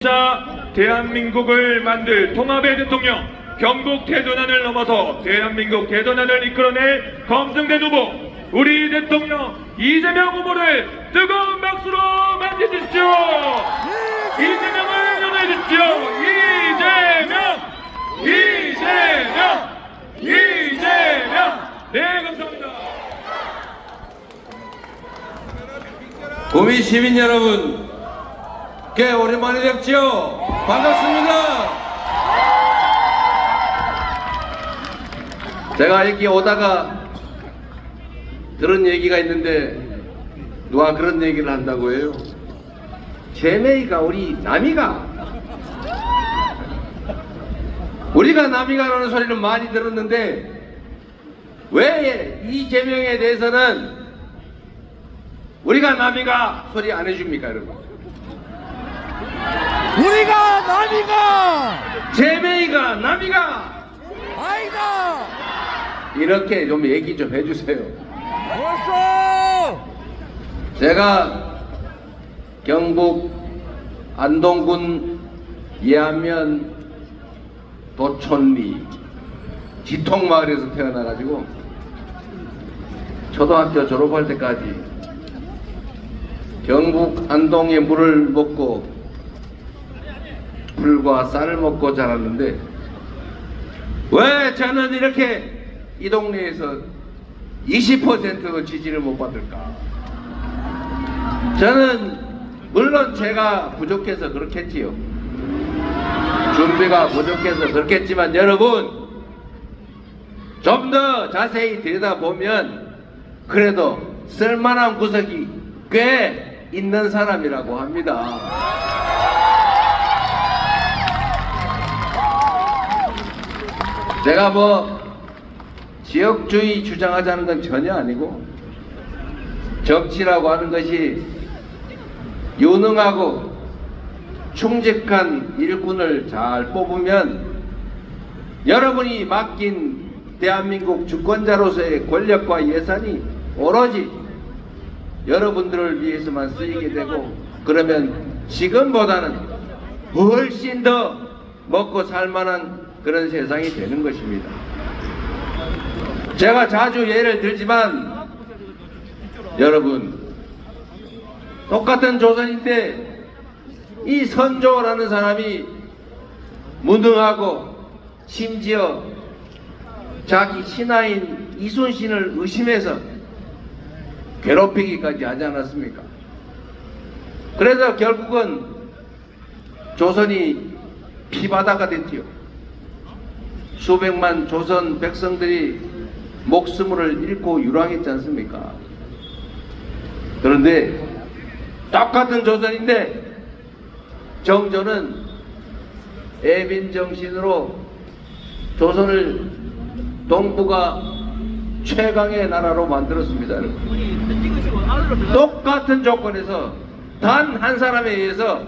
자, 대한민국을 만들 통합의 대통령, 경북 대전환을 넘어서 대한민국 대전환을 이끌어낼 검증된 후보, 우리 대통령 이재명 후보를 뜨거운 박수로 맞이해주십시오. 이재명을 연호해주십시오. 이재명. 네, 감사합니다. 구미 시민 여러분, 꽤 오랜만에 뵙지요. 반갑습니다. 제가 여기 오다가 들은 얘기가 있는데 누가 그런 얘기를 한다고 해요. 제메이가 우리 남이가, 우리가 남이가라는 소리는 많이 들었는데 왜 이재명에 대해서는 우리가 남이가 소리 안 해줍니까, 여러분? 우리가 남이가 제메이가 남이가 아니다. 이렇게 좀 얘기 좀 해주세요. 벌써 제가 경북 안동군 예안면 도촌리 지통마을에서 태어나가지고 초등학교 졸업할 때까지 경북 안동의 물을 먹고 풀과 쌀을 먹고 자랐는데 왜 저는 이렇게 이 동네에서 20%도 지지를 못 받을까? 저는 물론 제가 부족해서 그렇겠지요. 준비가 부족해서 그렇겠지만 여러분, 좀 더 자세히 들여다보면 그래도 쓸만한 구석이 꽤 있는 사람이라고 합니다. 제가 뭐 지역주의 주장하자는 건 전혀 아니고, 정치라고 하는 것이 유능하고 충직한 일꾼을 잘 뽑으면 여러분이 맡긴 대한민국 주권자로서의 권력과 예산이 오로지 여러분들을 위해서만 쓰이게 되고, 그러면 지금보다는 훨씬 더 먹고 살만한 그런 세상이 되는 것입니다. 제가 자주 예를 들지만 여러분, 똑같은 조선인데 이 선조라는 사람이 무능하고 심지어 자기 신하인 이순신을 의심해서 괴롭히기까지 하지 않았습니까? 그래서 결국은 조선이 피바다가 됐지요. 수백만 조선 백성들이 목숨을 잃고 유랑했지 않습니까? 그런데 똑같은 조선인데 정조는 애빈정신으로 조선을 동북아 최강의 나라로 만들었습니다. 똑같은 조건에서 단 한 사람에 의해서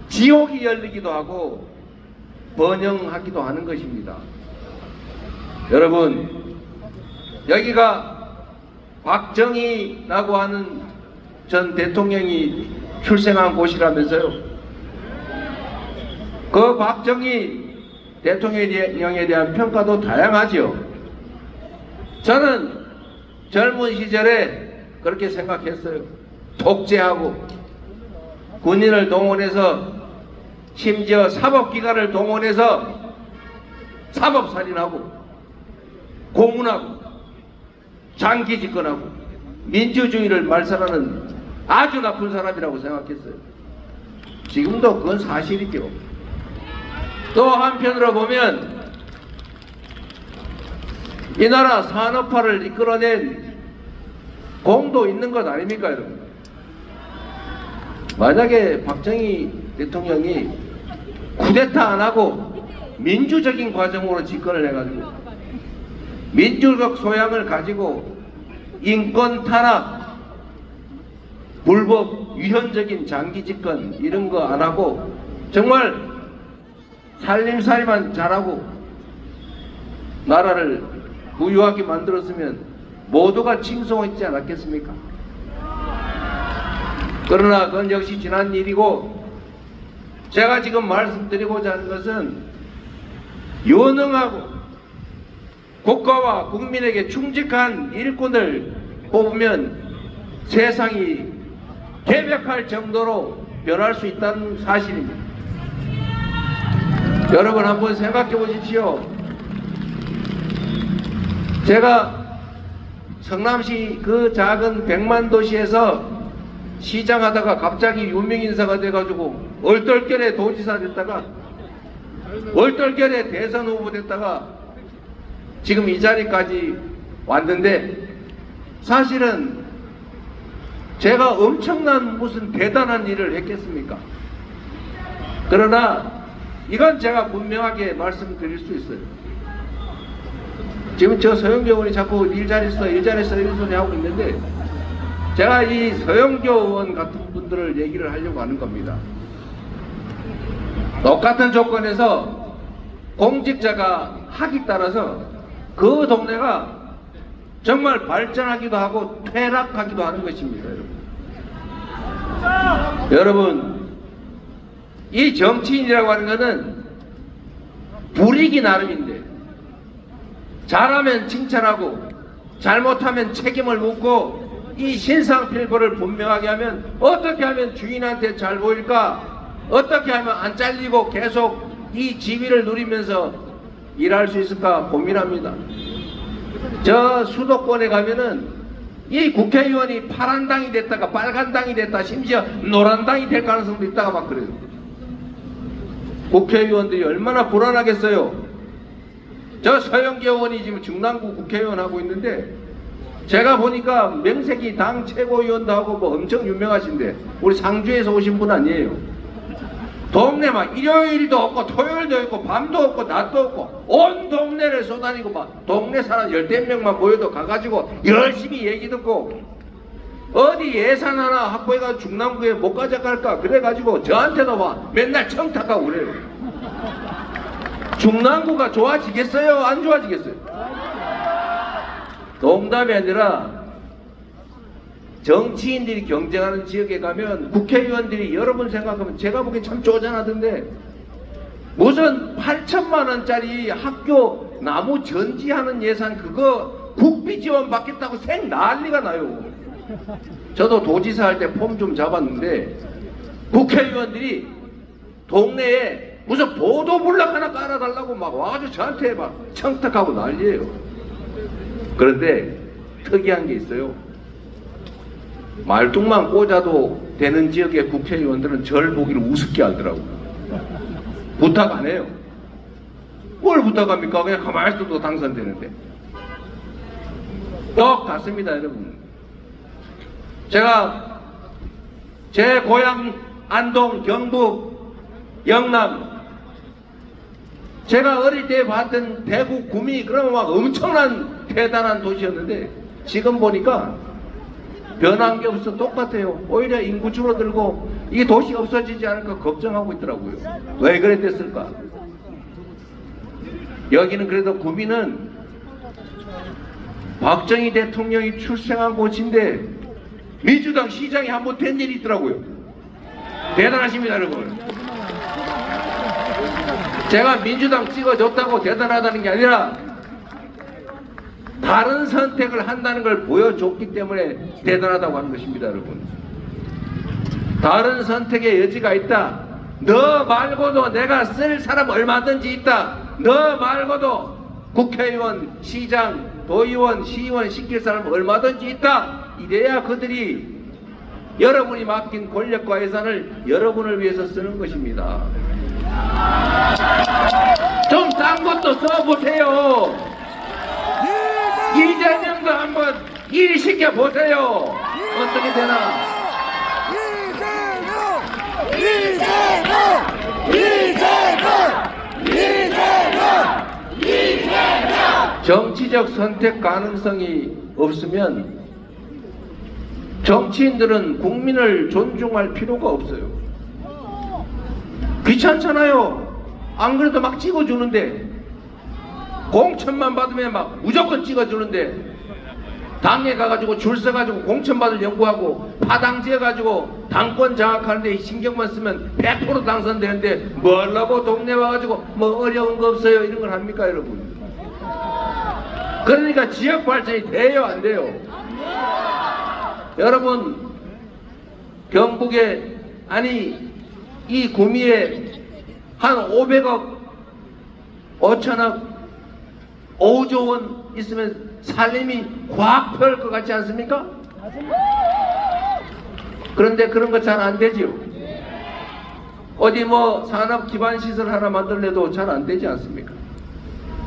지옥이 열리기도 하고 번영하기도 하는 것입니다. 여러분, 여기가 박정희라고 하는 전 대통령이 출생한 곳이라면서요. 그 박정희 대통령에 대한 평가도 다양하죠. 저는 젊은 시절에 그렇게 생각했어요. 독재하고 군인을 동원해서, 심지어 사법기관을 동원해서 사법살인하고 고문하고 장기집권하고 민주주의를 말살하는 아주 나쁜 사람이라고 생각했어요. 지금도 그건 사실이죠. 또 한편으로 보면 이 나라 산업화를 이끌어낸 공도 있는 것 아닙니까, 여러분? 만약에 박정희 대통령이 쿠데타 안 하고 민주적인 과정으로 집권을 해가지고 민주적 소양을 가지고 인권 탄압, 불법 위헌적인 장기 집권 이런 거 안 하고 정말 살림살이만 잘하고 나라를 부유하게 만들었으면 모두가 칭송했지 않았겠습니까? 그러나 그건 역시 지난 일이고 제가 지금 말씀드리고자 하는 것은 유능하고 국가와 국민에게 충직한 일꾼을 뽑으면 세상이 개벽할 정도로 변할 수 있다는 사실입니다. 여러분 한번 생각해 보십시오. 제가 성남시 그 작은 100만 도시에서 시장 하다가 갑자기 유명인사가 돼가지고 얼떨결에 도지사 됐다가 얼떨결에 대선 후보 됐다가 지금 이 자리까지 왔는데, 사실은 제가 엄청난 무슨 대단한 일을 했겠습니까? 그러나 이건 제가 분명하게 말씀드릴 수 있어요. 지금 저 서영교 의원이 자꾸 일잘했어 이런 소리 하고 있는데, 제가 이 서영교 의원 같은 분들을 얘기를 하려고 하는 겁니다. 똑같은 조건에서 공직자가 하기 따라서 그 동네가 정말 발전하기도 하고 퇴락하기도 하는 것입니다. 여러분, 이 정치인이라고 하는 것은 불이기 나름인데, 잘하면 칭찬하고 잘못하면 책임을 묻고 이 신상필벌을 분명하게 하면 어떻게 하면 주인한테 잘 보일까, 어떻게 하면 안 잘리고 계속 이 지위를 누리면서 일할 수 있을까 고민합니다. 저 수도권에 가면은 이 국회의원이 파란당이 됐다가 빨간당이 됐다, 심지어 노란당이 될 가능성도 있다가 막 그래요. 국회의원들이 얼마나 불안하겠어요. 저 서영교 의원이 지금 중랑구 국회의원 하고 있는데, 제가 보니까 명색이 당 최고위원도 하고 뭐 엄청 유명하신데, 우리 상주에서 오신 분 아니에요. 동네 막 일요일도 없고 토요일도 없고 밤도 없고 낮도 없고 온 동네를 쏘다니고 막 동네 사람 10명만 모여도 가가지고 열심히 얘기 듣고, 어디 예산 하나 확보해가지고 중랑구에 못 가져갈까 그래가지고 저한테도 막 맨날 청탁하고 그래요. 중랑구가 좋아지겠어요? 안 좋아지겠어요? 농담이 아니라 정치인들이 경쟁하는 지역에 가면 국회의원들이 여러분 생각하면 제가 보기엔 참 쪼잔하던데, 무슨 8천만 원짜리 학교 나무 전지하는 예산 그거 국비 지원 받겠다고 생 난리가 나요. 저도 도지사 할 때 폼 좀 잡았는데 국회의원들이 동네에 무슨 보도블럭 하나 깔아달라고 막 와가지고 저한테 막 청탁하고 난리예요. 그런데 특이한 게 있어요. 말뚝만 꽂아도 되는 지역의 국회의원들은 절 보기를 우습게 하더라고요. 부탁 안 해요. 뭘 부탁합니까? 그냥 가만히 있어도 당선되는데. 똑같습니다, 여러분. 제가 제 고향 안동, 경북, 영남, 제가 어릴 때 봤던 대구, 구미, 그러면 막 엄청난 대단한 도시였는데 지금 보니까 변한 게 없어. 똑같아요. 오히려 인구 줄어들고 이게 도시 없어지지 않을까 걱정하고 있더라고요. 왜 그랬댔을까? 여기는 그래도 구미는 박정희 대통령이 출생한 곳인데 민주당 시장이 한번 된 일이 있더라고요. 대단하십니다, 여러분. 제가 민주당 찍어줬다고 대단하다는 게 아니라 다른 선택을 한다는 걸 보여줬기 때문에 대단하다고 하는 것입니다, 여러분. 다른 선택의 여지가 있다. 너 말고도 내가 쓸 사람 얼마든지 있다. 너 말고도 국회의원, 시장, 도의원, 시의원 시킬 사람 얼마든지 있다. 이래야 그들이 여러분이 맡긴 권력과 예산을 여러분을 위해서 쓰는 것입니다. 좀 딴 것도 써보세요. 이재명도 한번 일 시켜보세요. 어떻게 되나? 정치적 선택 가능성이 없으면 정치인들은 국민을 존중할 필요가 없어요. 귀찮잖아요. 안 그래도 막 찍어주는데, 공천만 받으면 막 무조건 찍어주는데, 당에 가가지고 줄 서가지고 공천 받을 연구하고 파당 지어가지고 당권 장악하는데 신경만 쓰면 100% 당선되는데 뭐라고 동네 와가지고 뭐 어려운 거 없어요 이런 걸 합니까 여러분? 그러니까 지역 발전이 돼요 안 돼요? 여러분 경북에 아니 이 구미에 한 500억 5천억 5조 원 있으면 살림이 확 펼 것 같지 않습니까? 그런데 그런 거 잘 안 되지요. 어디 뭐 산업 기반 시설 하나 만들래도 잘 안 되지 않습니까?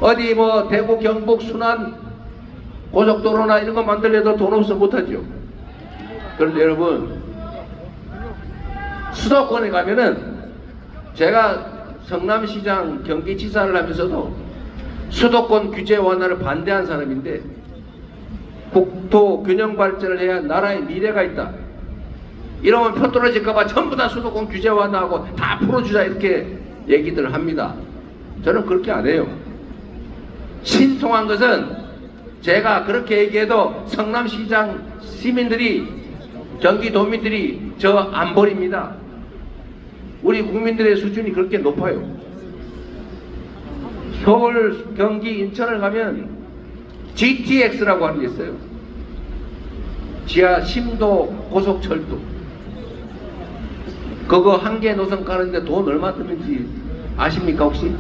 어디 뭐 대구 경북 순환 고속도로나 이런 거 만들래도 돈 없어 못하죠. 그런데 여러분 수도권에 가면은 제가 성남시장 경기지사를 하면서도 수도권 규제 완화를 반대한 사람인데 국토 균형 발전을 해야 나라의 미래가 있다. 이러면 표 떨어질까봐 전부 다 수도권 규제 완화하고 다 풀어주자 이렇게 얘기들 합니다. 저는 그렇게 안 해요. 신통한 것은 제가 그렇게 얘기해도 성남시장 시민들이 경기도민들이 저 안 버립니다. 우리 국민들의 수준이 그렇게 높아요. 서울, 경기, 인천을 가면 GTX라고 하는 게 있어요. 지하 심도 고속철도. 그거 한 개 노선 까는데 돈 얼마 드는지 아십니까 혹시?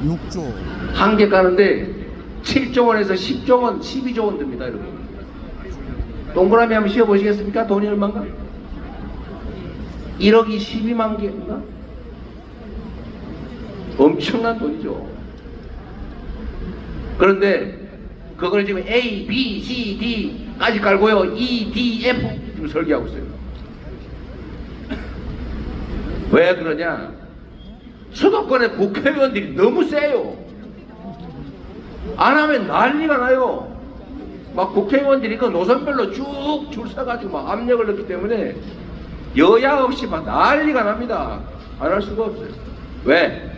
6조. 한 개 까는데 7조 원에서 10조 원, 12조 원 듭니다 여러분. 동그라미 한번 씌워보시겠습니까? 돈이 얼마인가? 1억이 12만 개인가? 엄청난 돈이죠. 그런데 그걸 지금 A, B, C, D까지 깔고요. E, D, F 지금 설계하고 있어요. 왜 그러냐? 수도권의 국회의원들이 너무 세요. 안 하면 난리가 나요. 막 국회의원들이 그 노선별로 쭉 줄 서가지고 막 압력을 넣기 때문에 여야 없이 막 난리가 납니다. 안 할 수가 없어요. 왜?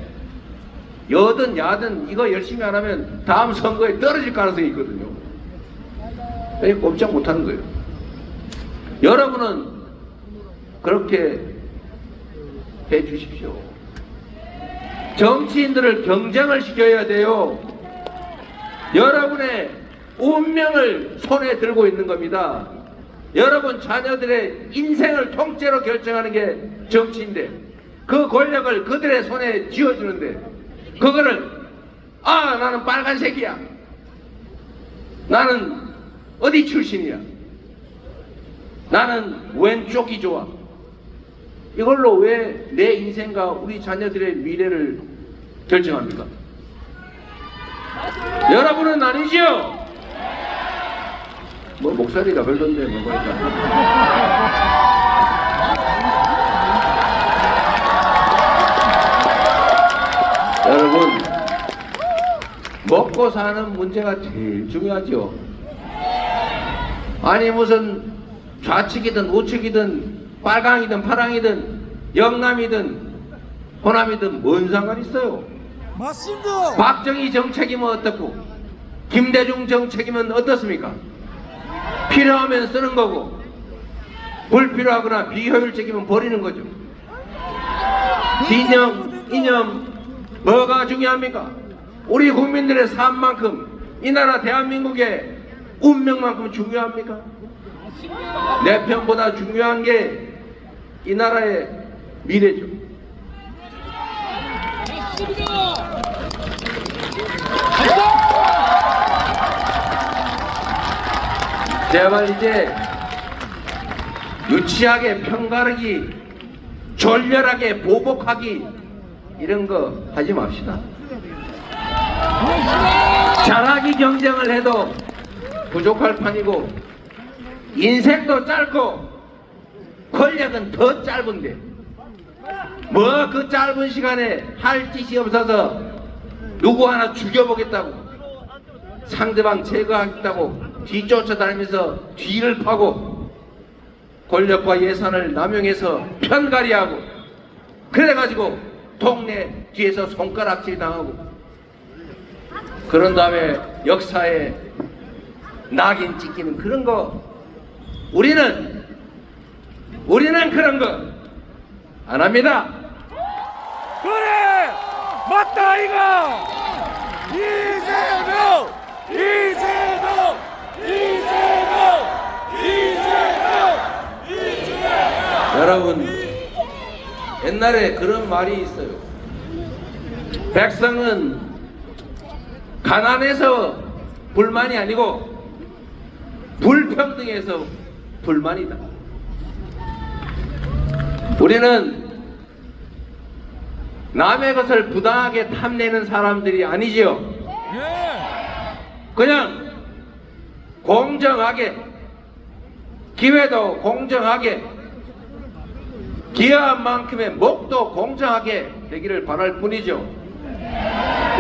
여든 야든 이거 열심히 안 하면 다음 선거에 떨어질 가능성이 있거든요. 왜 꼼짝 못하는 거예요? 여러분은 그렇게 해 주십시오. 정치인들을 경쟁을 시켜야 돼요. 여러분의 운명을 손에 들고 있는 겁니다. 여러분 자녀들의 인생을 통째로 결정하는 게 정치인데 그 권력을 그들의 손에 쥐어주는데 그거를 나는 빨간색이야, 나는 어디 출신이야, 나는 왼쪽이 좋아, 이걸로 왜 내 인생과 우리 자녀들의 미래를 결정합니까? 여러분은 아니지요? 뭐 목소리가 별론데 뭐 보니까. 여러분 먹고 사는 문제가 제일 중요하죠. 아니 무슨 좌측이든 우측이든 빨강이든 파랑이든 영남이든 호남이든 뭔 상관 있어요? 맞습니다. 박정희 정책이면 어떻고 김대중 정책이면 어떻습니까? 필요하면 쓰는 거고 불필요하거나 비효율적이면 버리는 거죠. 이념 뭐가 중요합니까? 우리 국민들의 삶만큼 이 나라 대한민국의 운명만큼 중요합니까? 내 편보다 중요한 게 이 나라의 미래죠. 제발 이제 유치하게 편가르기, 졸렬하게 보복하기 이런 거 하지 맙시다. 잘하기 경쟁을 해도 부족할 판이고 인생도 짧고 권력은 더 짧은데 뭐 그 짧은 시간에 할 짓이 없어서 누구 하나 죽여보겠다고 상대방 제거하겠다고 뒤쫓아다니면서 뒤를 파고 권력과 예산을 남용해서 편가리하고 그래가지고 동네 뒤에서 손가락질 당하고 그런 다음에 역사에 낙인 찍히는 그런 거 우리는 우리는 그런 거 안 합니다. 그래 맞다 이거 이재명 이재명 이재명 이재명 여러분, 옛날에 그런 말이 있어요. 백성은 가난해서 불만이 아니고 불평등해서 불만이다. 우리는 남의 것을 부당하게 탐내는 사람들이 아니지요. 그냥 공정하게, 기회도 공정하게, 기여한 만큼의 몫도 공정하게 되기를 바랄 뿐이죠.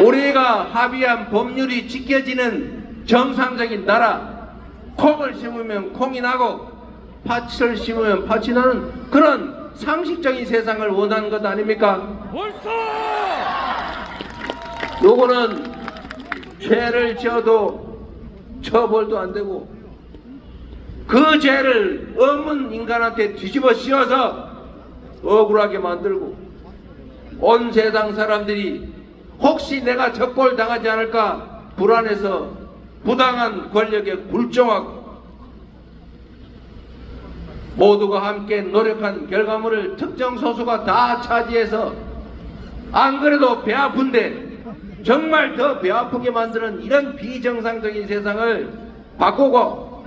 우리가 합의한 법률이 지켜지는 정상적인 나라, 콩을 심으면 콩이 나고 팥을 심으면 팥이 나는 그런 상식적인 세상을 원하는 것 아닙니까? 벌써 요거는 죄를 지어도 처벌도 안 되고 그 죄를 없는 인간한테 뒤집어 씌워서 억울하게 만들고 온 세상 사람들이 혹시 내가 적골 당하지 않을까 불안해서 부당한 권력에 굴종하고 모두가 함께 노력한 결과물을 특정 소수가 다 차지해서 안 그래도 배 아픈데 정말 더 배 아프게 만드는 이런 비정상적인 세상을 바꾸고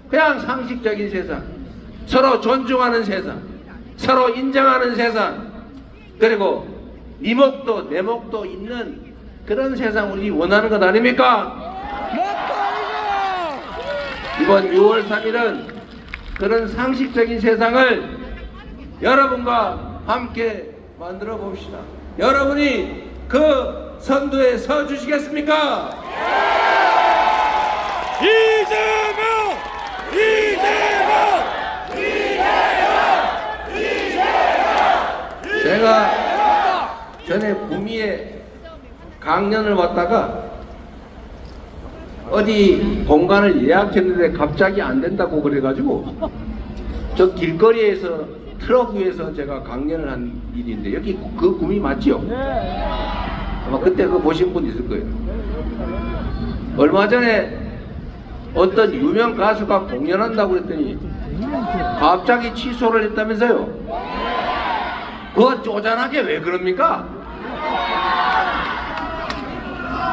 그냥 상식적인 세상, 서로 존중하는 세상, 서로 인정하는 세상, 그리고 네 목도 내 목도 있는 그런 세상 우리 원하는 것 아닙니까? 이번 6월 3일은 그런 상식적인 세상을 여러분과 함께 만들어 봅시다. 여러분이 그 선두에 서 주시겠습니까? 이재명 제가 전에 구미에 강연을 왔다가 어디 공간을 예약했는데 갑자기 안 된다고 그래가지고 저 길거리에서 트럭 위에서 제가 강연을 한 일인데 여기 그 구미 맞지요? 아마 그때 그거 보신 분 있을 거예요. 얼마 전에 어떤 유명 가수가 공연한다고 그랬더니 갑자기 취소를 했다면서요? 그거 쪼잔하게 왜 그럽니까?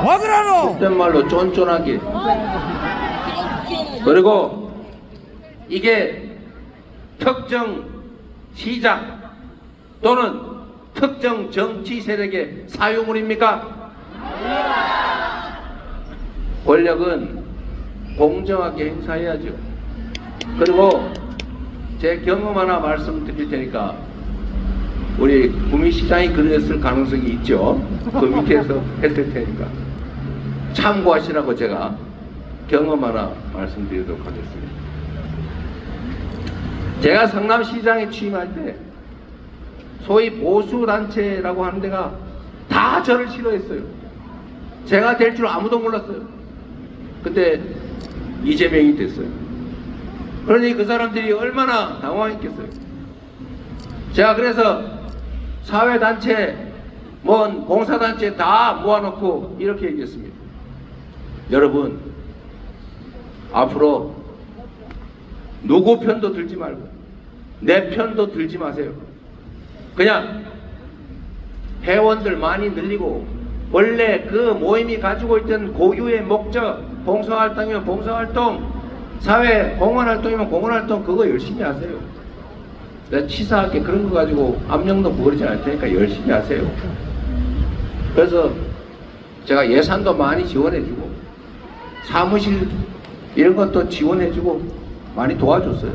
와 그러노 그땐 말로 쫀쫀하게. 그리고 이게 특정 시장 또는 특정 정치 세력의 사유물입니까? 권력은 공정하게 행사해야죠. 그리고 제 경험 하나 말씀드릴 테니까 우리 구미시장이 그랬을 가능성이 있죠. 그 밑에서 했을 테니까 참고하시라고 제가 경험 하나 말씀드리도록 하겠습니다. 제가 성남시장에 취임할 때 소위 보수단체라고 하는 데가 다 저를 싫어했어요. 제가 될 줄 아무도 몰랐어요. 그때 이재명이 됐어요. 그러니 그 사람들이 얼마나 당황했겠어요. 제가 그래서 사회단체, 뭔 봉사단체 다 모아놓고 이렇게 얘기했습니다. 여러분, 앞으로 누구 편도 들지 말고 내 편도 들지 마세요. 그냥 회원들 많이 늘리고 원래 그 모임이 가지고 있던 고유의 목적, 봉사활동이면 봉사활동, 사회 공헌활동이면 공헌활동 그거 열심히 하세요. 내가 치사하게 그런 거 가지고 압력도 부리지 않을 테니까 열심히 하세요. 그래서 제가 예산도 많이 지원해주고 사무실 이런 것도 지원해주고 많이 도와줬어요.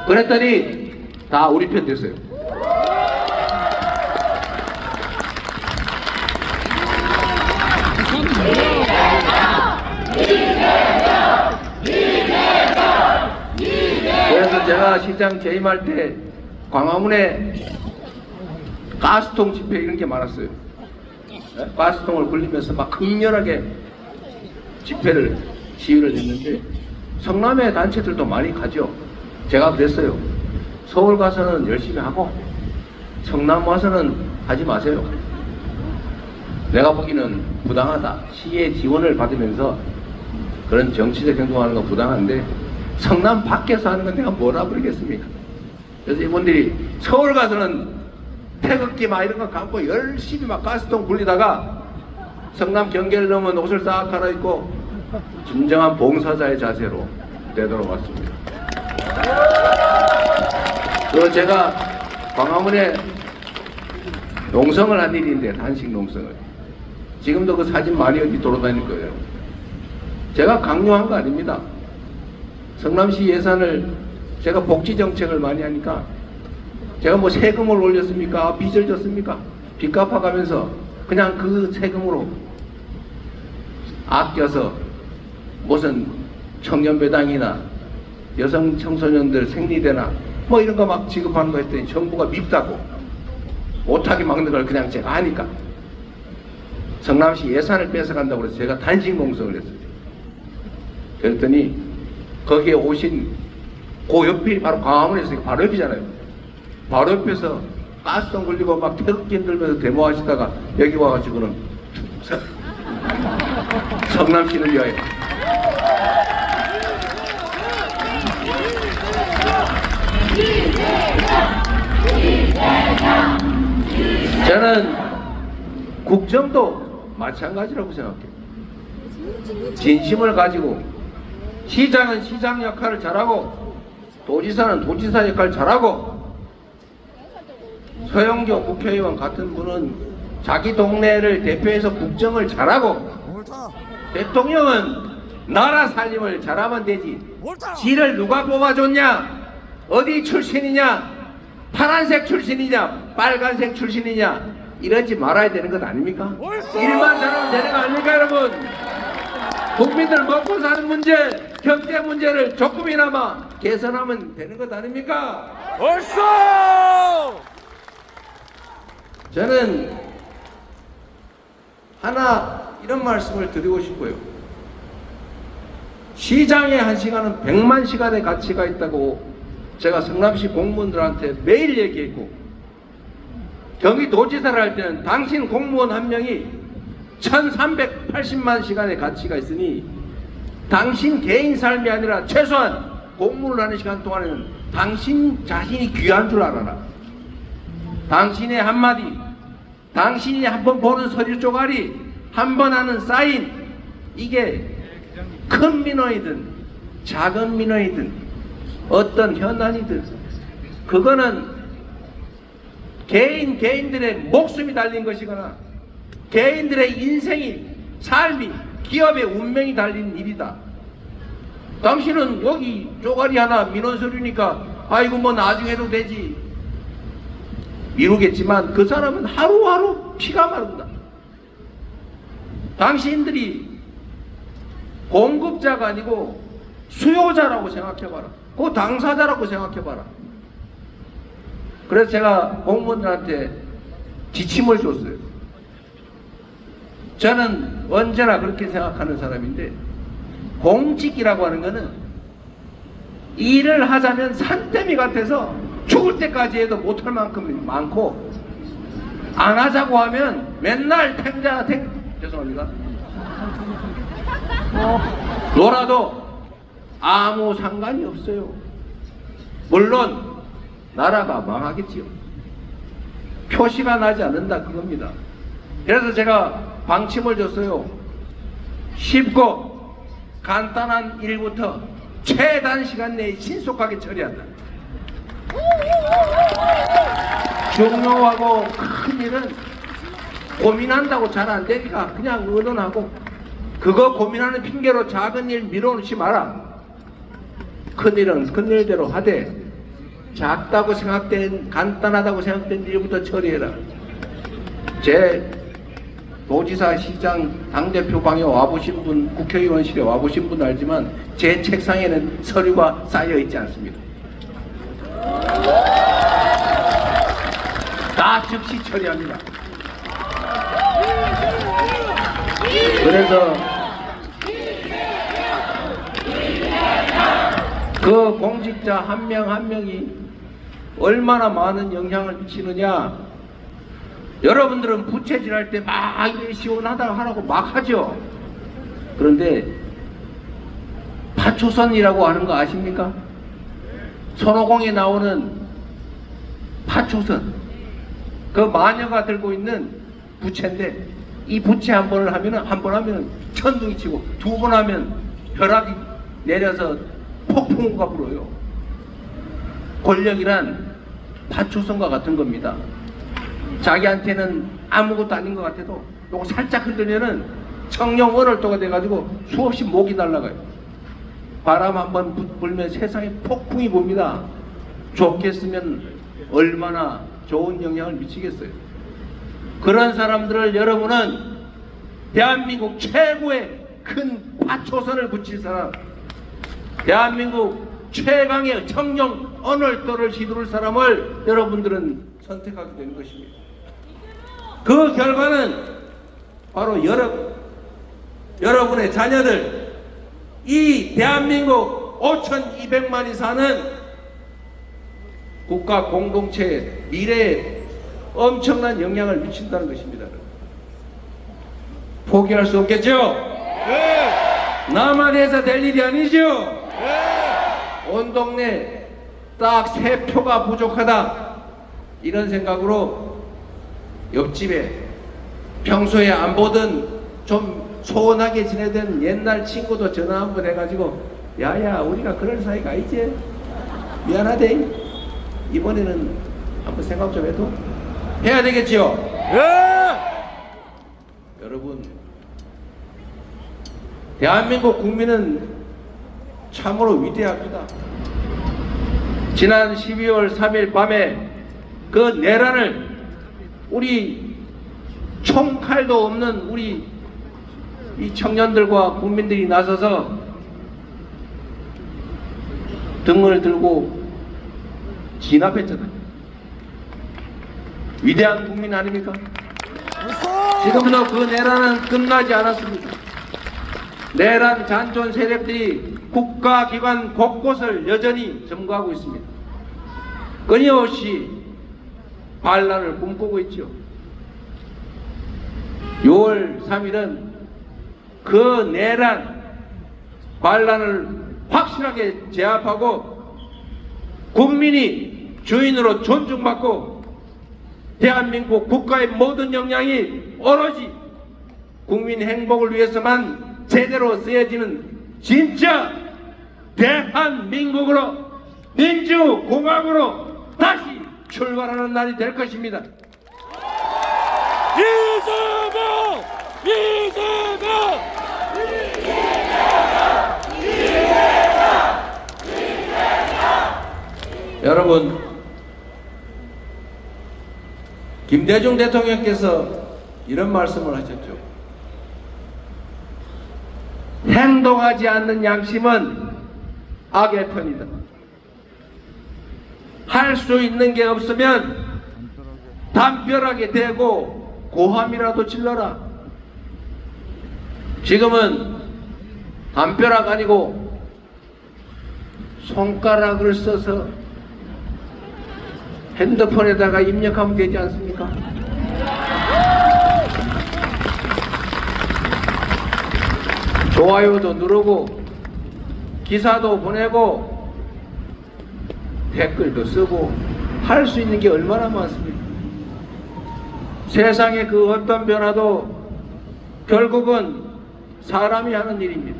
그랬더니 다 우리 편 됐어요. 그래서 제가 시장 재임할 때 광화문에 가스통 집회 이런 게 많았어요. 가스통을 굴리면서 막 극렬하게 집회를 시위를 했는데 성남의 단체들도 많이 가죠. 제가 그랬어요. 서울 가서는 열심히 하고 성남 와서는 하지 마세요. 내가 보기는 부당하다. 시의 지원을 받으면서 그런 정치적 행동하는 건 부당한데 성남 밖에서 하는 건 내가 뭐라 그러겠습니까? 그래서 이분들이 서울 가서는 태극기 막 이런 거 감고 열심히 막 가스통 굴리다가 성남 경계를 넘은 옷을 싹 갈아입고 진정한 봉사자의 자세로 되돌아왔습니다. 또 제가 광화문에 농성을 한 일인데, 단식 농성을. 지금도 그 사진 많이 어디 돌아다닐 거예요. 제가 강요한 거 아닙니다. 성남시 예산을 제가 복지 정책을 많이 하니까 제가 뭐 세금을 올렸습니까? 빚을 졌습니까? 빚 갚아가면서 그냥 그 세금으로 아껴서 무슨 청년배당이나 여성 청소년들 생리대나 뭐 이런 거 막 지급하는 거 했더니 정부가 밉다고 못하게 막는 걸 그냥 제가 하니까 성남시 예산을 뺏어간다고 해서 제가 단식 농성을 했어요. 그랬더니 거기에 오신 그 옆이 바로 광화문에서 바로 옆이잖아요. 바로 옆에서 가스통 걸리고 막 태극기 흔들면서 데모하시다가 여기 와가지고는 성남시를 위하여 저는 국정도 마찬가지라고 생각해요. 진심을 가지고 시장은 시장 역할을 잘하고 도지사는 도지사 역할을 잘하고 서영교 국회의원 같은 분은 자기 동네를 대표해서 국정을 잘하고 옳다. 대통령은 나라 살림을 잘하면 되지. 옳다. 지를 누가 뽑아줬냐? 어디 출신이냐? 파란색 출신이냐? 빨간색 출신이냐? 이러지 말아야 되는 것 아닙니까? 옳소. 일만 잘하면 되는 거 아닙니까, 여러분? 국민들 먹고 사는 문제, 경제 문제를 조금이나마 개선하면 되는 것 아닙니까? 옳소. 저는 하나 이런 말씀을 드리고 싶어요. 시장의 한 시간은 100만 시간의 가치가 있다고 제가 성남시 공무원들한테 매일 얘기했고, 경기도지사를 할 때는 당신 공무원 한 명이 1380만 시간의 가치가 있으니 당신 개인 삶이 아니라 최소한 공무를 하는 시간 동안에는 당신 자신이 귀한 줄 알아라. 당신의 한마디, 당신이 한번 보는 서류 쪼가리, 한번 하는 사인, 이게 큰 민원이든 작은 민원이든 어떤 현안이든 그거는 개인들의 목숨이 달린 것이거나 개인들의 인생이, 삶이, 기업의 운명이 달린 일이다. 당신은 여기 쪼가리 하나 민원 서류니까 아이고 뭐 나중에 해도 되지 미루겠지만 그 사람은 하루하루 피가 마른다. 당신들이 공급자가 아니고 수요자라고 생각해봐라. 그 당사자라고 생각해봐라. 그래서 제가 공무원들한테 지침을 줬어요. 저는 언제나 그렇게 생각하는 사람인데, 공직이라고 하는 거는 일을 하자면 산더미 같아서 죽을 때까지 해도 못할 만큼 많고, 안 하자고 하면 맨날 죄송합니다. 놀아도 아무 상관이 없어요. 물론 나라가 망하겠지요. 표시가 나지 않는다 그겁니다. 그래서 제가 방침을 줬어요. 쉽고 간단한 일부터 최단 시간 내에 신속하게 처리한다. 중요하고 큰 일은 고민한다고 잘 안 되니까 그냥 의논하고, 그거 고민하는 핑계로 작은 일 미뤄놓지 마라. 큰 일은 큰 일대로 하되 작다고 생각된, 간단하다고 생각된 일부터 처리해라. 제 도지사, 시장, 당대표 방에 와보신 분, 국회의원실에 와보신 분 알지만 제 책상에는 서류가 쌓여 있지 않습니다. 다 즉시 처리합니다. 그래서 그 공직자 한 명 한 명이 얼마나 많은 영향을 미치느냐. 여러분들은 부채질할 때 막 이래 시원하다 하라고 막 하죠. 그런데 파초선이라고 하는 거 아십니까? 손오공에 나오는 파초선, 그 마녀가 들고 있는 부채인데, 이 부채 한 번을 하면은, 한 번 하면 천둥이 치고, 두 번 하면 벼락이 내려서 폭풍우가 불어요. 권력이란 파초선과 같은 겁니다. 자기한테는 아무것도 아닌 것 같아도 요거 살짝 흔들면은 청룡 얼얼도가 돼가지고 수없이 목이 날아가요. 바람 한번 불면 세상에 폭풍이 봅니다. 좋겠으면 얼마나 좋은 영향을 미치겠어요. 그런 사람들을 여러분은 대한민국 최고의 큰 파초선을 붙일 사람, 대한민국 최강의 청룡 언얼도를 휘두를 사람을 여러분들은 선택하게 되는 것입니다. 그 결과는 바로 여러분의 자녀들, 이 대한민국 5,200만이 사는 국가 공동체의 미래에 엄청난 영향을 미친다는 것입니다. 포기할 수 없겠죠? 네. 나만 해서 될 일이 아니죠? 네. 온 동네 딱 3표가 부족하다, 이런 생각으로 옆집에 평소에 안 보던 좀 소원하게 지내던 옛날 친구도 전화 한번 해가지고, 야야 우리가 그럴 사이가 아니지, 미안하대, 이번에는 한번 생각 좀 해도 해야 되겠지요? 네. 여러분, 대한민국 국민은 참으로 위대합니다. 지난 12월 3일 밤에 그 내란을 우리 총칼도 없는 우리 이 청년들과 국민들이 나서서 등을 들고 진압했잖아요. 위대한 국민 아닙니까? 지금도 그 내란은 끝나지 않았습니다. 내란 잔존 세력들이 국가기관 곳곳을 여전히 점거하고 있습니다. 끊임없이 반란을 꿈꾸고 있죠. 6월 3일은 그 내란 반란을 확실하게 제압하고 국민이 주인으로 존중받고 대한민국 국가의 모든 역량이 오로지 국민 행복을 위해서만 제대로 쓰여지는 진짜 대한민국으로, 민주공화국으로 다시 출발하는 날이 될 것입니다. 이재명! 이재명! 여러분, 김대중 대통령께서 이런 말씀을 하셨죠. 행동하지 않는 양심은 악의 편이다. 할 수 있는 게 없으면 담벼락에 대고 고함이라도 질러라. 지금은 담벼락 아니고 손가락을 써서 핸드폰에다가 입력하면 되지 않습니까? 좋아요도 누르고 기사도 보내고 댓글도 쓰고 할 수 있는 게 얼마나 많습니까? 세상의 그 어떤 변화도 결국은 사람이 하는 일입니다.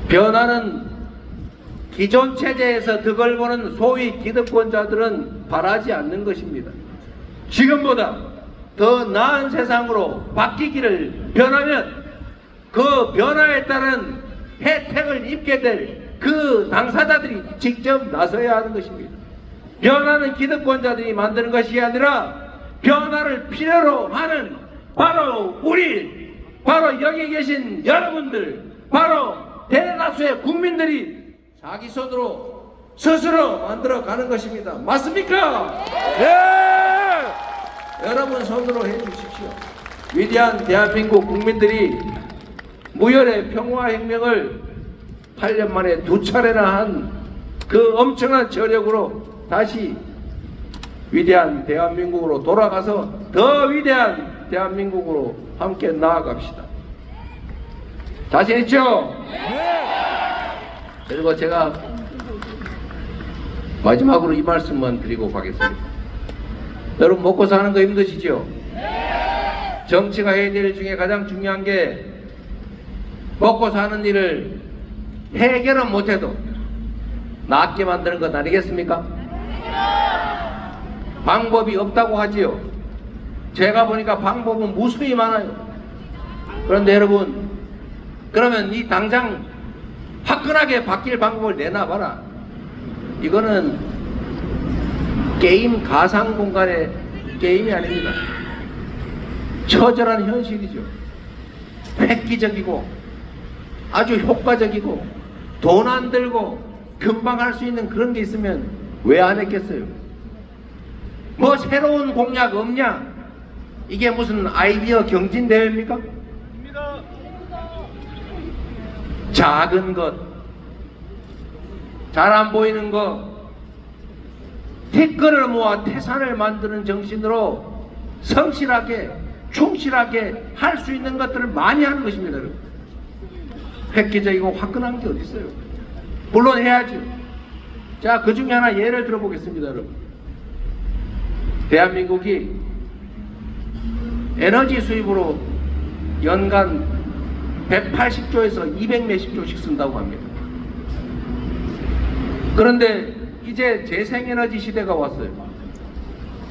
변화는 기존 체제에서 득을 보는 소위 기득권자들은 바라지 않는 것입니다. 지금보다 더 나은 세상으로 바뀌기를 변하면 그 변화에 따른 혜택을 입게 될 그 당사자들이 직접 나서야 하는 것입니다. 변화는 기득권자들이 만드는 것이 아니라 변화를 필요로 하는 바로 우리, 바로 여기 계신 여러분들, 바로 대다수의 국민들이 자기 손으로 스스로 만들어 가는 것입니다. 맞습니까? 예! 여러분 손으로 해 주십시오. 위대한 대한민국 국민들이 무혈의 평화혁명을 8년 만에 2차례나 한 그 엄청난 저력으로 다시 위대한 대한민국으로 돌아가서 더 위대한 대한민국으로 함께 나아갑시다. 자신 있죠? 그리고 제가 마지막으로 이 말씀만 드리고 가겠습니다. 여러분 먹고 사는 거 힘드시죠? 정치가 해야 될 일 중에 가장 중요한 게 먹고 사는 일을 해결은 못해도 낫게 만드는 것 아니겠습니까? 방법이 없다고 하지요. 제가 보니까 방법은 무수히 많아요. 그런데 여러분, 그러면 이 당장 화끈하게 바뀔 방법을 내놔봐라. 이거는 게임 가상 공간의 게임이 아닙니다. 처절한 현실이죠. 획기적이고 아주 효과적이고 돈 안 들고 금방 할 수 있는 그런 게 있으면 왜 안 했겠어요? 뭐 새로운 공약 없냐? 이게 무슨 아이디어 경진 대회입니까? 작은 것, 잘 안 보이는 것, 태권을 모아 태산을 만드는 정신으로 성실하게 충실하게 할 수 있는 것들을 많이 하는 것입니다. 여러분. 획기적이고 화끈한 게 어디 있어요? 물론 해야죠. 자, 그 중에 하나 예를 들어보겠습니다. 여러분. 대한민국이 에너지 수입으로 연간 180조에서 200몇십조씩 쓴다고 합니다. 그런데 이제 재생에너지 시대가 왔어요.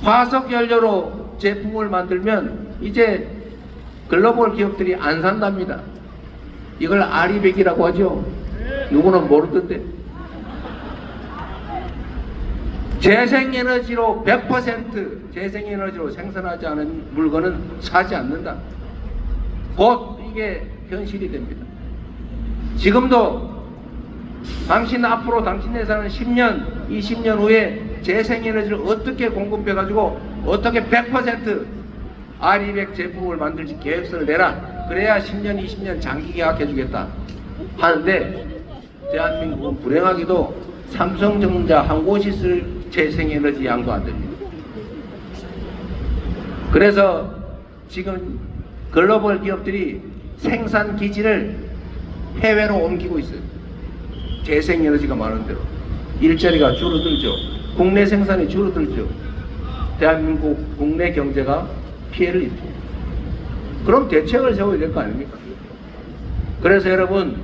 화석연료로 제품을 만들면 이제 글로벌 기업들이 안 산답니다. 이걸 아리백이라고 하죠. 누구는 모르던데. 재생에너지로 100% 재생에너지로 생산하지 않은 물건은 사지 않는다. 곧 이게 현실이 됩니다. 지금도 당신 앞으로 당신네 사는 10년, 20년 후에 재생에너지를 어떻게 공급해가지고 어떻게 100% R200 제품을 만들지 계획서를 내라. 그래야 10년, 20년 장기 계약해주겠다 하는데 대한민국은 불행하게도 삼성전자 한 곳이 쓸 재생에너지 양도 안 됩니다. 그래서 지금 글로벌 기업들이 생산 기지를 해외로 옮기고 있어요. 재생에너지가 많은 대로 일자리가 줄어들죠. 국내 생산이 줄어들죠. 대한민국 국내 경제가 피해를 입죠. 그럼 대책을 세워야 될 거 아닙니까? 그래서 여러분,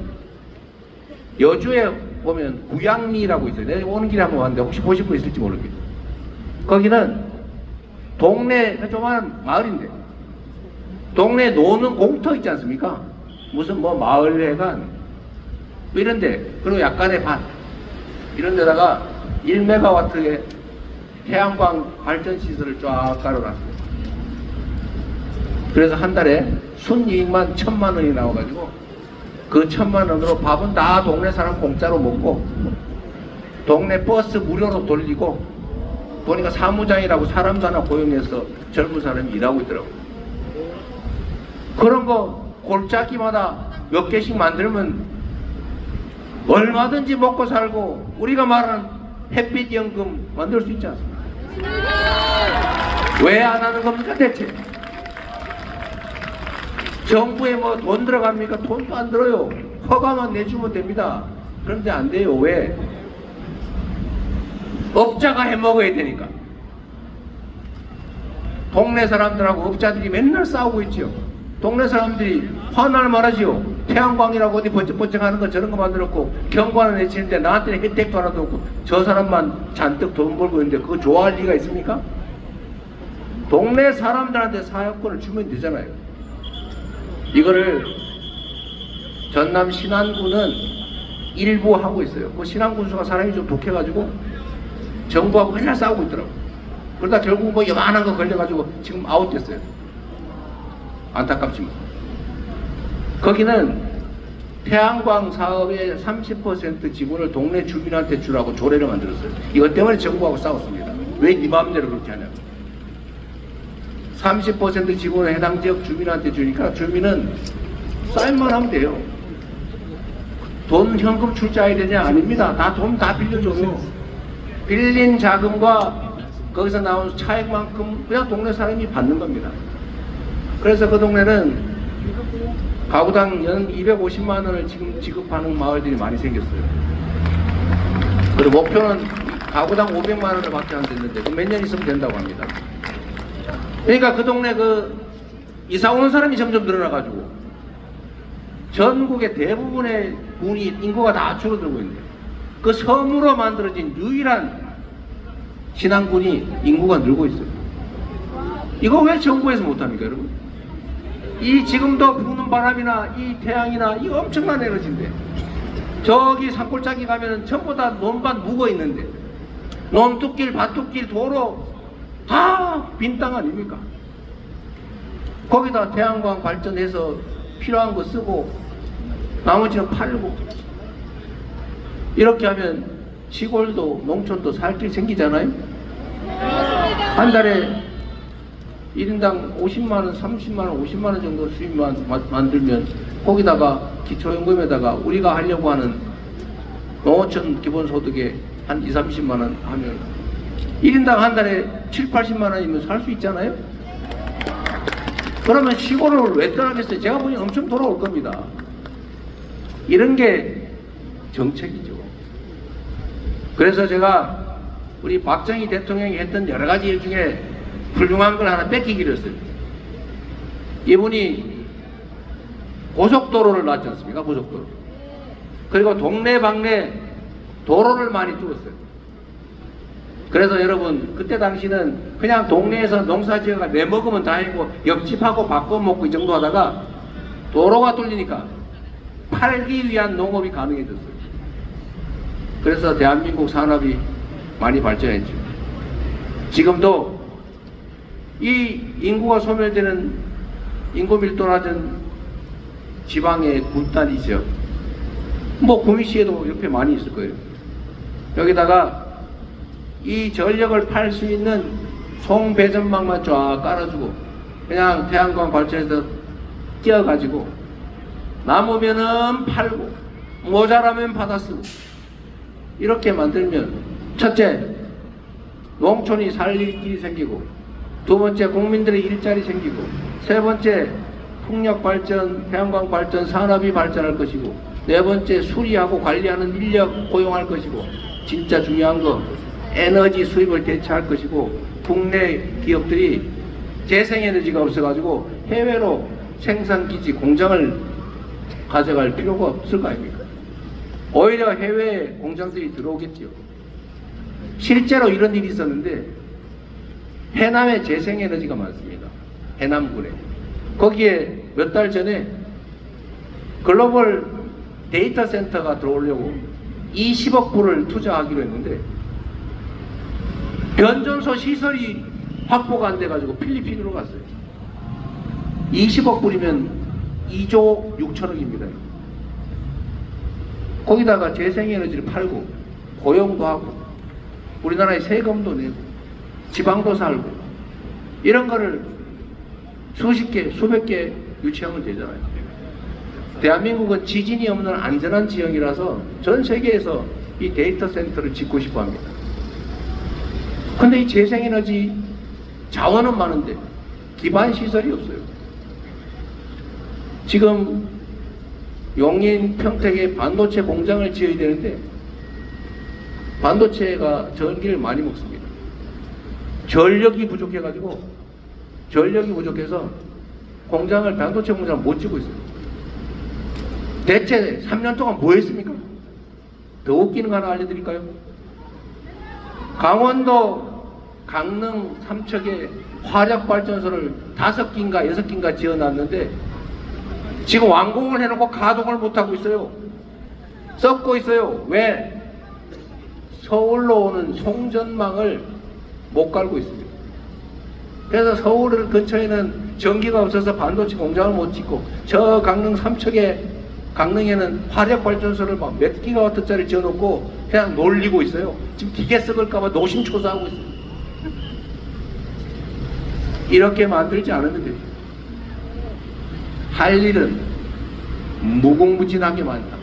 여주에 보면 구양리라고 있어요. 내가 오는 길에 한번 왔는데 혹시 보신 분 있을지 모르겠어요. 거기는 동네 조그마한 마을인데 동네 노는 공터 있지 않습니까? 무슨 뭐 마을회관 이런데, 그리고 약간의 반 이런 데다가 1메가와트의 태양광 발전 시설을 쫙 깔아놨어요. 그래서 한 달에 순이익만 1,000만 원이 나와가지고 그 1,000만 원으로 밥은 다 동네 사람 공짜로 먹고 동네 버스 무료로 돌리고, 보니까 사무장이라고 사람도 하나 고용해서 젊은 사람이 일하고 있더라고요. 그런 거 골짜기마다 몇 개씩 만들면 얼마든지 먹고 살고 우리가 말하는 햇빛 연금 만들 수 있지 않습니까? 왜 안 하는 겁니까 대체? 정부에 뭐 돈 들어갑니까? 돈도 안 들어요. 허가만 내주면 됩니다. 그런데 안 돼요. 왜? 업자가 해먹어야 되니까. 동네 사람들하고 업자들이 맨날 싸우고 있죠. 동네 사람들이 화날 말하지요. 태양광이라고 어디 번쩍번쩍 하는 거 저런 거 만들었고 경관을 내치는데 나한테는 혜택도 하나도 없고 저 사람만 잔뜩 돈 벌고 있는데 그거 좋아할 리가 있습니까? 동네 사람들한테 사업권을 주면 되잖아요. 이거를 전남 신안군은 일부 하고 있어요. 그 신안군수가 사람이 좀 독해가지고 정부하고 맨날 싸우고 있더라고요. 그러다 결국 뭐 요만한 거 걸려가지고 지금 아웃됐어요. 안타깝지만 거기는 태양광 사업의 30% 지분을 동네 주민한테 주라고 조례를 만들었어요. 이것 때문에 정부하고 싸웠습니다. 왜 네 마음대로 그렇게 하냐고. 30% 지분을 해당 지역 주민한테 주니까 주민은 사인만 하면 돼요. 돈 현금 출자해야 되냐? 아닙니다. 다 돈 다 빌려줘요. 빌린 자금과 거기서 나온 차액만큼 그냥 동네 사람이 받는 겁니다. 그래서 그 동네는 가구당 연 250만 원을 지금 지급하는 마을들이 많이 생겼어요. 그리고 목표는 가구당 500만 원을 밖에 안 됐는데 몇 년 있으면 된다고 합니다. 그러니까 그 동네 이사 오는 사람이 점점 늘어나가지고 전국의 대부분의 인구가 다 줄어들고 있는데 그 섬으로 만들어진 유일한 신앙군이 인구가 늘고 있어요. 이거 왜 정부에서 못합니까, 여러분? 이 지금도 부는 바람이나 이 태양이나 이 엄청난 에너지인데 저기 산골짜기 가면은 전부 다 논밭 묵어 있는데 논뚝길, 밭뚝길, 도로 다 빈 땅 아닙니까? 거기다 태양광 발전해서 필요한 거 쓰고 나머지는 팔고 이렇게 하면 시골도 농촌도 살 길 생기잖아요. 한 달에 1인당 50만원, 30만원, 50만원 정도 수입만 만들면 거기다가 기초연금에다가 우리가 하려고 하는 농어촌 기본소득에 한 2, 30만원 하면 1인당 한 달에 7, 80만원이면 살 수 있잖아요. 그러면 시골을 왜 떠나겠어요? 제가 보니 엄청 돌아올 겁니다. 이런 게 정책이죠. 그래서 제가 우리 박정희 대통령이 했던 여러 가지 일 중에 훌륭한 걸 하나 뺏기기로 했어요. 이분이 고속도로를 놨지 않습니까? 고속도로. 그리고 동네방네 도로를 많이 뚫었어요. 그래서 여러분 그때 당시는 그냥 동네에서 농사지어가 내 먹으면 다행이고 옆집하고 바꿔먹고 이 정도 하다가 도로가 뚫리니까 팔기 위한 농업이 가능해졌어요. 그래서 대한민국 산업이 많이 발전했죠. 지금도 이 인구가 소멸되는 인구 밀도 낮은 지방의 군단이죠. 뭐 구미시에도 옆에 많이 있을 거예요. 여기다가 이 전력을 팔 수 있는 송배전망만 쫙 깔아주고 그냥 태양광 발전해서 띄어가지고 남으면은 팔고 모자라면 받아 쓰고 이렇게 만들면 첫째 농촌이 살릴 길이 생기고 두 번째 국민들의 일자리 생기고 세 번째 풍력 발전, 태양광 발전, 산업이 발전할 것이고 네 번째 수리하고 관리하는 인력 고용할 것이고 진짜 중요한 거 에너지 수입을 대체할 것이고 국내 기업들이 재생에너지가 없어가지고 해외로 생산기지 공장을 가져갈 필요가 없을 거 아닙니까? 오히려 해외 공장들이 들어오겠죠. 실제로 이런 일이 있었는데 해남에 재생에너지가 많습니다. 해남군에. 거기에 몇 달 전에 글로벌 데이터 센터가 들어오려고 20억 불을 투자하기로 했는데 변전소 시설이 확보가 안 돼가지고 필리핀으로 갔어요. 20억 불이면 2조 6천억입니다. 거기다가 재생에너지를 팔고 고용도 하고 우리나라에 세금도 내고 지방도 살고 이런 거를 수십 개, 수백 개 유치하면 되잖아요. 대한민국은 지진이 없는 안전한 지형이라서 전 세계에서 이 데이터 센터를 짓고 싶어 합니다. 근데 이 재생에너지 자원은 많은데 기반 시설이 없어요. 지금 용인, 평택에 반도체 공장을 지어야 되는데 반도체가 전기를 많이 먹습니다. 전력이 부족해서 반도체 공장을 못 짓고 있어요. 대체 3년 동안 뭐 했습니까? 더 웃기는 거 하나 알려드릴까요? 강원도 강릉 삼척에 화력발전소를 5기인가 6기인가 지어놨는데 지금 완공을 해놓고 가동을 못하고 있어요. 썩고 있어요. 왜? 서울로 오는 송전망을 못 갈고 있습니다. 그래서 서울 근처에는 전기가 없어서 반도체 공장을 못 짓고 저 강릉 삼척에 강릉에는 화력발전소를 막 몇 기가와트짜리 지어놓고 그냥 놀리고 있어요. 지금 기계 썩을까봐 노심초사하고 있어요. 이렇게 만들지 않으면 돼요. 할 일은 무궁무진하게 많다.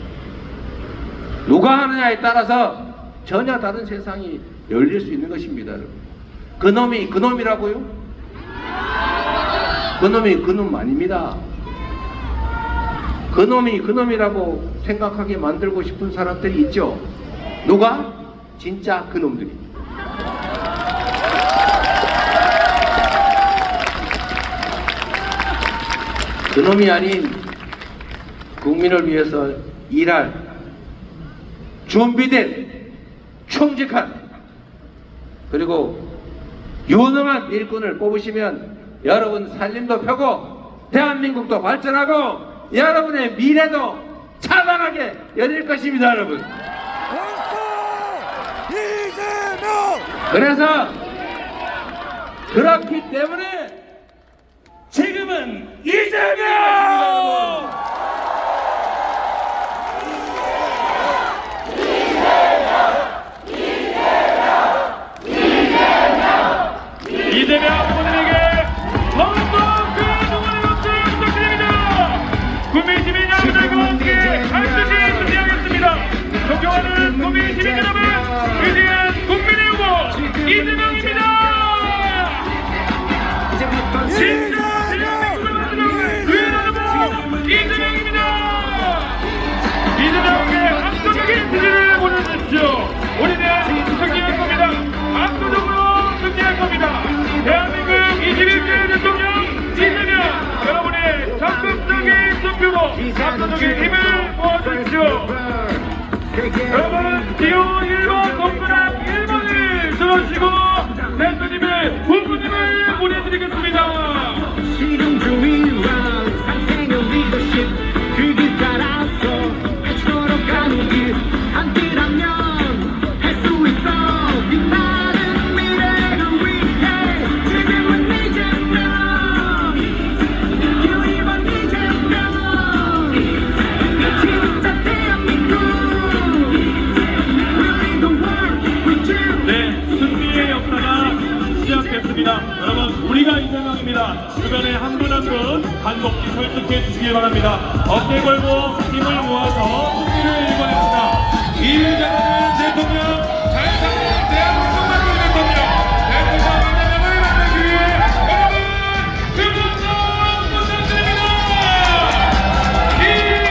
누가 하느냐에 따라서 전혀 다른 세상이 열릴 수 있는 것입니다. 여러분. 그놈이 그놈이라고요? 그놈이 그놈 아닙니다. 그놈이 그놈이라고 생각하게 만들고 싶은 사람들이 있죠. 누가? 진짜 그놈들이. 그놈이 아닌 국민을 위해서 일할 준비된 충직한 그리고 유능한 일꾼을 뽑으시면 여러분 살림도 펴고 대한민국도 발전하고 여러분의 미래도 찬란하게 열릴 것입니다, 여러분. 이재명! 그래서 그렇기 때문에 지금은 이재명! 이재명 후보님에게 더욱더 큰 응원의 박수 부탁드립니다. 국민 시민 여러분들과 함께 반드시 준비하겠습니다. 존경하는 국민 시민 여러분, 위대한 국민의 후보 이재명입니다. 진짜 대한민국을 만드는 위대한 후보 이재명입니다. 이재명에게 압도적인 지지를 보내주십시오. 우리는 승리할 겁니다. 압도적으로 승리할 겁니다. 대한민국 21대 대통령 이재명, 여러분의 적극적인 투표로 압도적인 힘을 모아주십시오. 여러분, 기호 1번 동그란 1번을 들어주시고 대표님의 후보님을 보내드리겠습니다. 시름주의와 상생의 리더십 그길 따라서 해치도록 가는 길 함께라면 할 수 있어 빛나는 미래를 위해 지금은 이재명 기호 1번 이재명 진짜 대한민국 We lead the world with you. 네, 승리의 역사가 시작됐습니다. 여러분, 우리가 이재명입니다. 주변에 한 분 한 분 반복히 설득해 주시기 바랍니다. 어깨 걸고 힘을 모아서 승리를 일궈냅시다. 이재명 대통령